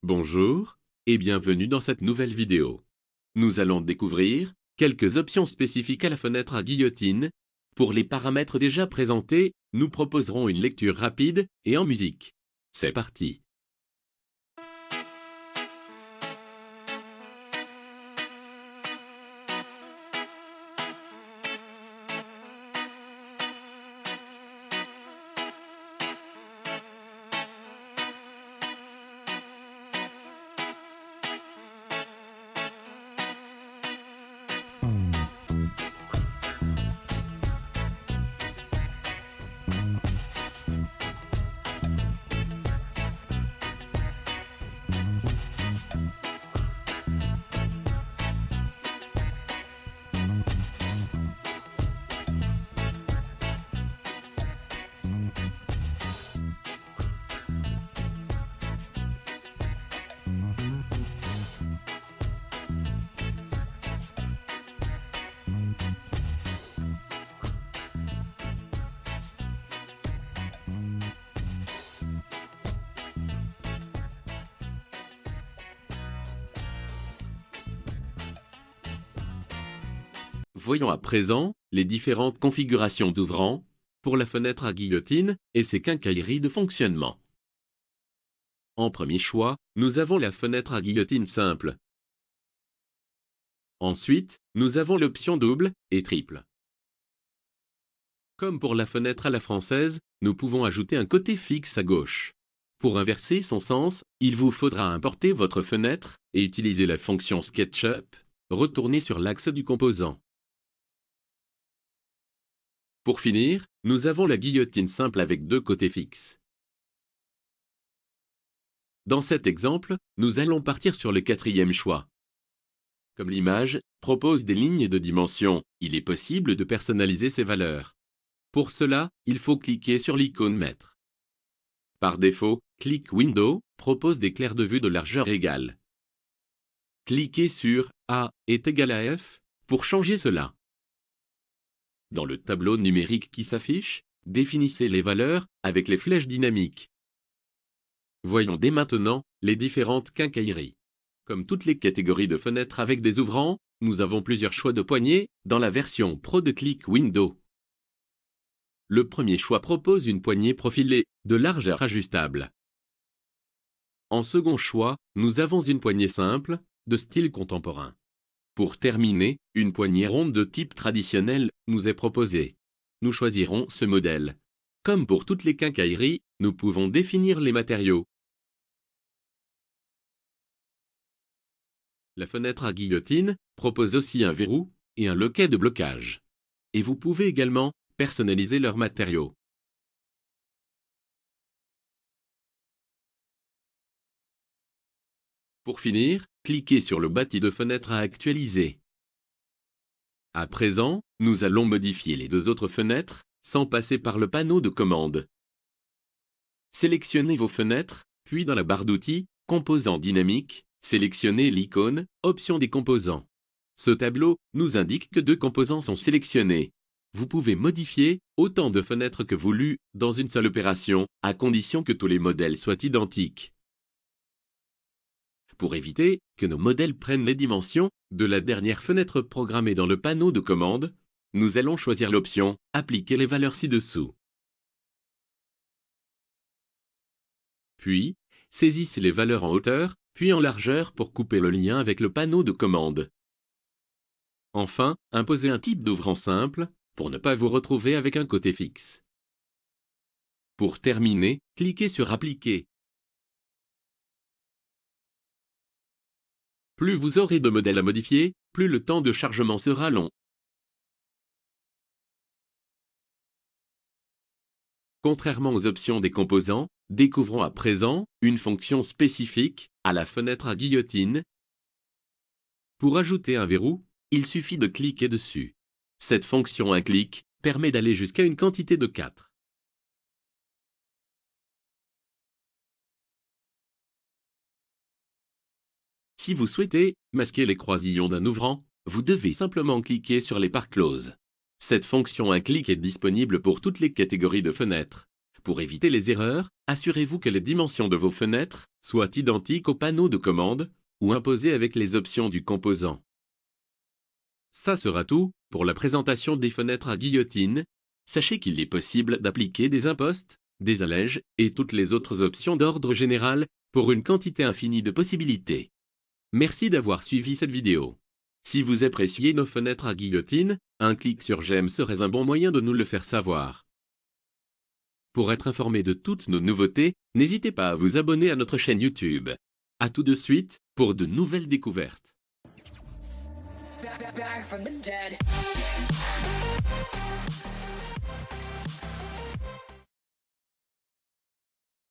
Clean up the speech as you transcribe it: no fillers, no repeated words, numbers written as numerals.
Bonjour et bienvenue dans cette nouvelle vidéo. Nous allons découvrir quelques options spécifiques à la fenêtre à guillotine. Pour les paramètres déjà présentés, nous proposerons une lecture rapide et en musique. C'est parti! Voyons à présent les différentes configurations d'ouvrants pour la fenêtre à guillotine et ses quincailleries de fonctionnement. En premier choix, nous avons la fenêtre à guillotine simple. Ensuite, nous avons l'option double et triple. Comme pour la fenêtre à la française, nous pouvons ajouter un côté fixe à gauche. Pour inverser son sens, il vous faudra importer votre fenêtre et utiliser la fonction SketchUp, retourner sur l'axe du composant. Pour finir, nous avons la guillotine simple avec deux côtés fixes. Dans cet exemple, nous allons partir sur le quatrième choix. Comme l'image propose des lignes de dimension, il est possible de personnaliser ces valeurs. Pour cela, il faut cliquer sur l'icône Mètre. Par défaut, Click Window propose des clairs de vue de largeur égale. Cliquez sur A est égal à F pour changer cela. Dans le tableau numérique qui s'affiche, définissez les valeurs avec les flèches dynamiques. Voyons dès maintenant les différentes quincailleries. Comme toutes les catégories de fenêtres avec des ouvrants, nous avons plusieurs choix de poignées dans la version Pro de Click Window. Le premier choix propose une poignée profilée de largeur ajustable. En second choix, nous avons une poignée simple de style contemporain. Pour terminer, une poignée ronde de type traditionnel nous est proposée. Nous choisirons ce modèle. Comme pour toutes les quincailleries, nous pouvons définir les matériaux. La fenêtre à guillotine propose aussi un verrou et un loquet de blocage. Et vous pouvez également personnaliser leurs matériaux. Pour finir, cliquez sur le bâti de fenêtre à actualiser. À présent, nous allons modifier les deux autres fenêtres sans passer par le panneau de commande. Sélectionnez vos fenêtres, puis dans la barre d'outils, Composants dynamiques, sélectionnez l'icône Options des composants. Ce tableau nous indique que deux composants sont sélectionnés. Vous pouvez modifier autant de fenêtres que voulu dans une seule opération, à condition que tous les modèles soient identiques. Pour éviter que nos modèles prennent les dimensions de la dernière fenêtre programmée dans le panneau de commande, nous allons choisir l'option « Appliquer les valeurs ci-dessous ». Puis, saisissez les valeurs en hauteur, puis en largeur pour couper le lien avec le panneau de commande. Enfin, imposez un type d'ouvrant simple pour ne pas vous retrouver avec un côté fixe. Pour terminer, cliquez sur « Appliquer ». Plus vous aurez de modèles à modifier, plus le temps de chargement sera long. Contrairement aux options des composants, découvrons à présent une fonction spécifique à la fenêtre à guillotine. Pour ajouter un verrou, il suffit de cliquer dessus. Cette fonction un clic permet d'aller jusqu'à une quantité de 4. Si vous souhaitez masquer les croisillons d'un ouvrant, vous devez simplement cliquer sur les parts closes. Cette fonction un clic est disponible pour toutes les catégories de fenêtres. Pour éviter les erreurs, assurez-vous que les dimensions de vos fenêtres soient identiques au panneau de commande ou imposées avec les options du composant. Ça sera tout pour la présentation des fenêtres à guillotine. Sachez qu'il est possible d'appliquer des impostes, des allèges et toutes les autres options d'ordre général pour une quantité infinie de possibilités. Merci d'avoir suivi cette vidéo. Si vous appréciez nos fenêtres à guillotine, un clic sur j'aime serait un bon moyen de nous le faire savoir. Pour être informé de toutes nos nouveautés, n'hésitez pas à vous abonner à notre chaîne YouTube. À tout de suite pour de nouvelles découvertes. Back from the dead.